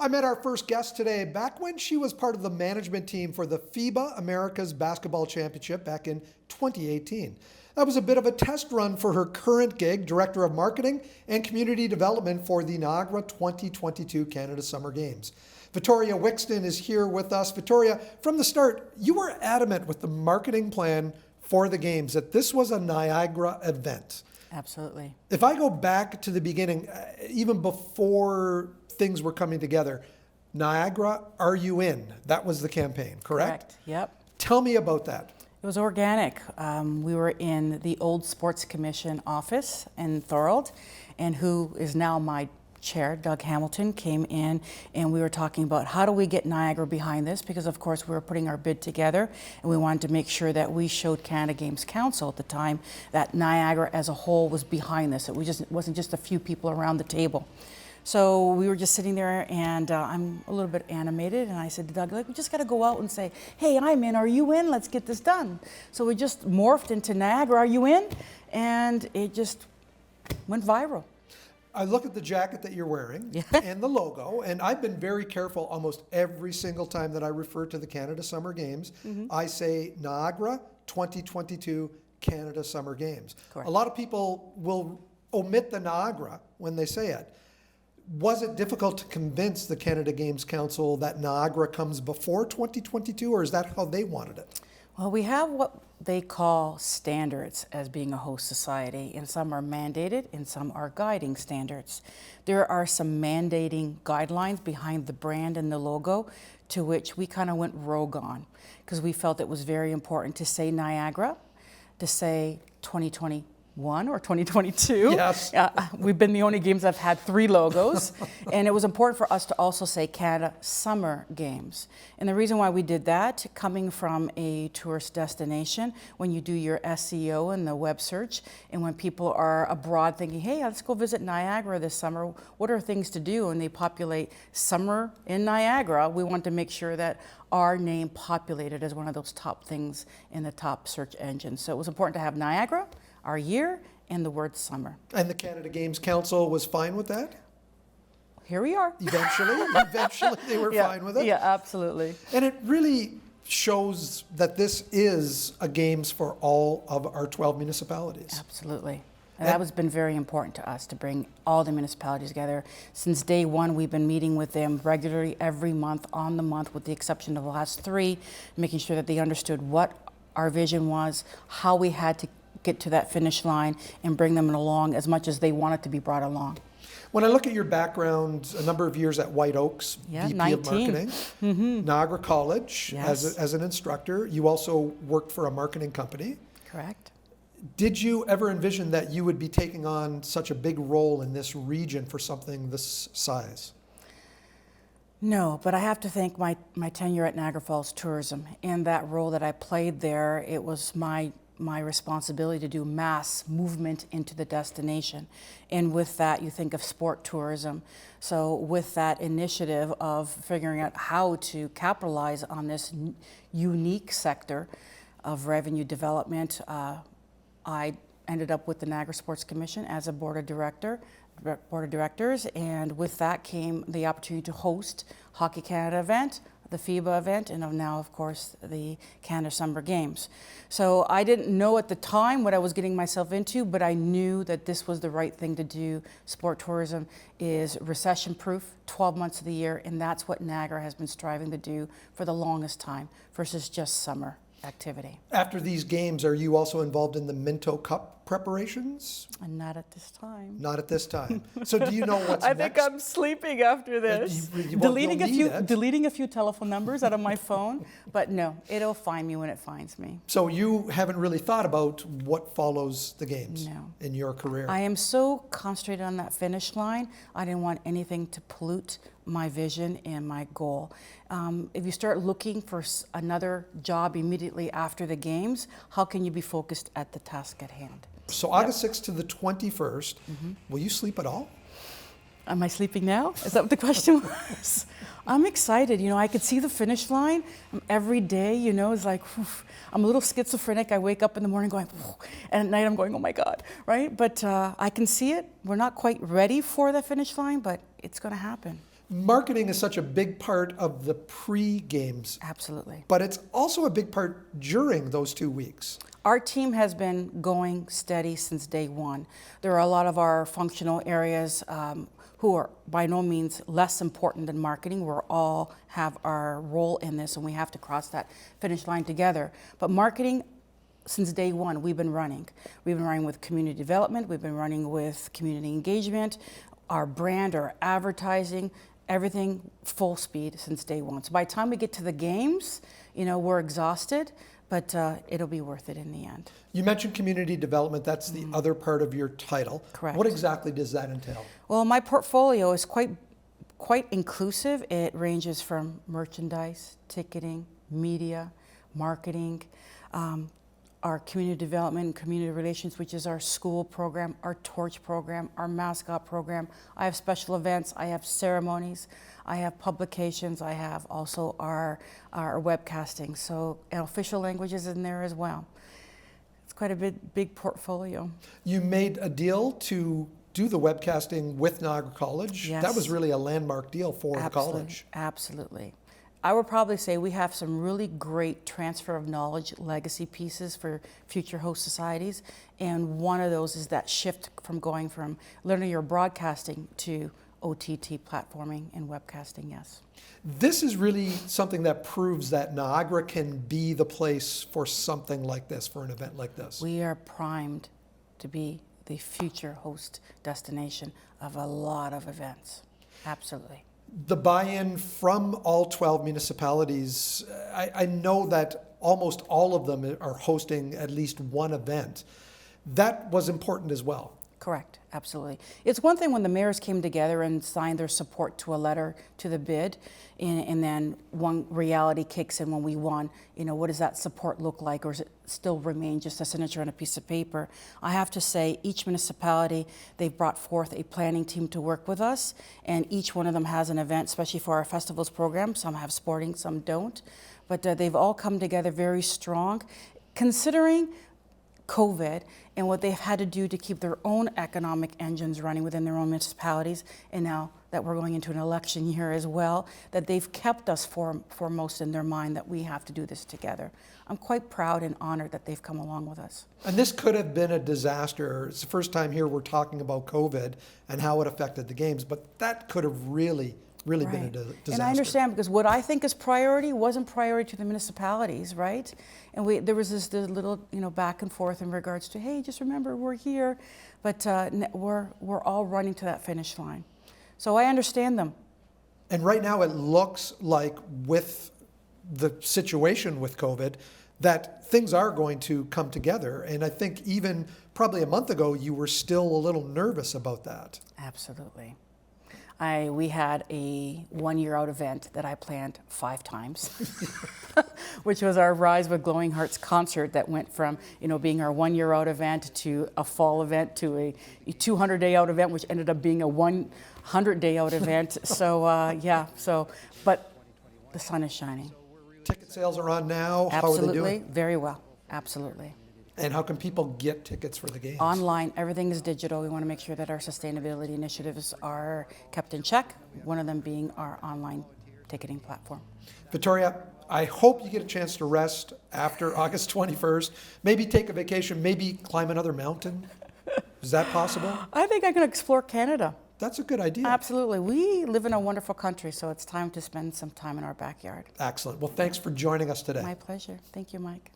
I met our first guest today back when she was part of the management team for the FIBA America's Basketball Championship back in 2018. That was a bit of a test run for her current gig, Director of Marketing and Community Development for the Niagara 2022 Canada Summer Games. Vittoria Wikston is here with us. Vittoria, from the start, you were adamant with the marketing plan for the Games that this was a Niagara event. Absolutely. If I go back to the beginning, even before things were coming together, Niagara, are you in? That was the campaign, correct? Correct, yep. Tell me about that. It was organic. We were in the old Sports Commission office in Thorold, and who is now my chair, Doug Hamilton, came in, and we were talking about how do we get Niagara behind this, because of course we were putting our bid together and we wanted to make sure that we showed Canada Games Council at the time that Niagara as a whole was behind this. It wasn't just a few people around the table. So we were just sitting there, and I'm a little bit animated, and I said to Doug, we just got to go out and say, hey, I'm in, are you in? Let's get this done. So we just morphed into Niagara, are you in? And it just went viral. I look at the jacket that you're wearing and the logo, and I've been very careful almost every single time that I refer to the Canada Summer Games. I say Niagara 2022 Canada Summer Games. Correct. A lot of people will omit the Niagara when they say it. Was it difficult to convince the Canada Games Council that Niagara comes before 2022, or is that how they wanted it? Well, we have what they call standards as being a host society, and some are mandated and some are guiding standards. There are some mandating guidelines behind the brand and the logo to which we kind of went rogue on, because we felt it was very important to say Niagara, to say 2021 or 2022. Yes. We've been the only games that have had 3 logos. And it was important for us to also say Canada Summer Games. And the reason why we did that, coming from a tourist destination, when you do your SEO and the web search, and when people are abroad thinking, hey, let's go visit Niagara this summer, what are things to do? And they populate summer in Niagara, we want to make sure that our name populated as one of those top things in the top search engines. So it was important to have Niagara, our year, and the word summer. And the Canada Games Council was fine with that? Here we are. Eventually they were fine with it? Yeah, absolutely. And it really shows that this is a Games for all of our 12 municipalities. Absolutely. And that has been very important to us, to bring all the municipalities together. Since day one, we've been meeting with them regularly every month, on the month, with the exception of the last 3, making sure that they understood what our vision was, how we had to get to that finish line, and bring them along as much as they wanted to be brought along. When I look at your background, a number of years at White Oaks, VP 19. of Marketing, Niagara College as an instructor, you also worked for a marketing company. Correct. Did you ever envision that you would be taking on such a big role in this region for something this size? No, but I have to thank my tenure at Niagara Falls Tourism. And that role that I played there, it was my responsibility to do mass movement into the destination. And with that, you think of sport tourism. So with that initiative of figuring out how to capitalize on this unique sector of revenue development, I ended up with the Niagara Sports Commission as a board of directors, and with that came the opportunity to host Hockey Canada event, the FIBA event, and now, of course, the Canada Summer Games. So I didn't know at the time what I was getting myself into, but I knew that this was the right thing to do. Sport tourism is recession-proof, 12 months of the year, and that's what Niagara has been striving to do for the longest time versus just summer activity. After these games, are you also involved in the Minto Cup preparations? And not at this time. Not at this time. So do you know what's I next? think I'm sleeping after this. Deleting a few telephone numbers out of my phone, but no, it'll find me when it finds me. So you haven't really thought about what follows the games in your career? I am so concentrated on that finish line. I didn't want anything to pollute my vision and my goal. If you start looking for another job immediately after the games, how can you be focused at the task at hand? So August 6th to the 21st, will you sleep at all? Am I sleeping now? Is that what the question was? I'm excited. You know, I could see the finish line every day. You know, it's like, whew. I'm a little schizophrenic. I wake up in the morning going, whew, and at night I'm going, oh my God, right? But I can see it. We're not quite ready for the finish line, but it's going to happen. Marketing is such a big part of the pre-games, Absolutely. but it's also a big part during those 2 weeks. Our team has been going steady since day one. There are a lot of our functional areas who are by no means less important than marketing. We all have our role in this, and we have to cross that finish line together. But marketing, since day one, we've been running. We've been running with community development. We've been running with community engagement, our brand, our advertising, everything full speed since day one. So by the time we get to the games, we're exhausted, but it'll be worth it in the end. You mentioned community development. That's the other part of your title. Correct. What exactly does that entail? Well, my portfolio is quite inclusive. It ranges from merchandise, ticketing, media, marketing, our community development and community relations, which is our school program, our torch program, our mascot program. I have special events, I have ceremonies, I have publications, I have also our webcasting. So official languages in there as well. It's quite a big portfolio. You made a deal to do the webcasting with Niagara College. Yes. That was really a landmark deal for the college. Absolutely. I would probably say we have some really great transfer of knowledge legacy pieces for future host societies. And one of those is that shift from going from linear broadcasting to OTT platforming and webcasting, yes. This is really something that proves that Niagara can be the place for something like this, for an event like this. We are primed to be the future host destination of a lot of events. Absolutely. The buy-in from all 12 municipalities, I know that almost all of them are hosting at least one event. That was important as well. Correct, absolutely. It's one thing when the mayors came together and signed their support to a letter to the bid, and then one reality kicks in when we won. What does that support look like, or does it still remain just a signature on a piece of paper? I have to say, each municipality, they've brought forth a planning team to work with us, and each one of them has an event, especially for our festivals program. Some have sporting, some don't, but they've all come together very strong. Considering COVID and what they've had to do to keep their own economic engines running within their own municipalities, and now that we're going into an election year as well, that they've kept us foremost in their mind that we have to do this together. I'm quite proud and honored that they've come along with us. And this could have been a disaster. It's the first time here we're talking about COVID and how it affected the games, but that could have really been a disaster. And I understand, because what I think is priority wasn't priority to the municipalities, right? And there was this little, back and forth in regards to, hey, just remember we're here, but we're all running to that finish line. So I understand them. And right now it looks like, with the situation with COVID, that things are going to come together. And I think even probably a month ago, you were still a little nervous about that. Absolutely. We had a 1 year out event that I planned 5 times, which was our Rise with Glowing Hearts concert that went from, being our 1 year out event to a fall event to a 200-day out event, which ended up being a 100-day out event. So, but the sun is shining. Ticket sales are on now. Absolutely. How are they doing? Very well. Absolutely. And how can people get tickets for the games? Online, everything is digital. We want to make sure that our sustainability initiatives are kept in check, one of them being our online ticketing platform. Vittoria, I hope you get a chance to rest after August 21st. Maybe take a vacation, maybe climb another mountain. Is that possible? I think I can explore Canada. That's a good idea. Absolutely. We live in a wonderful country, so it's time to spend some time in our backyard. Excellent. Well, thanks for joining us today. My pleasure. Thank you, Mike.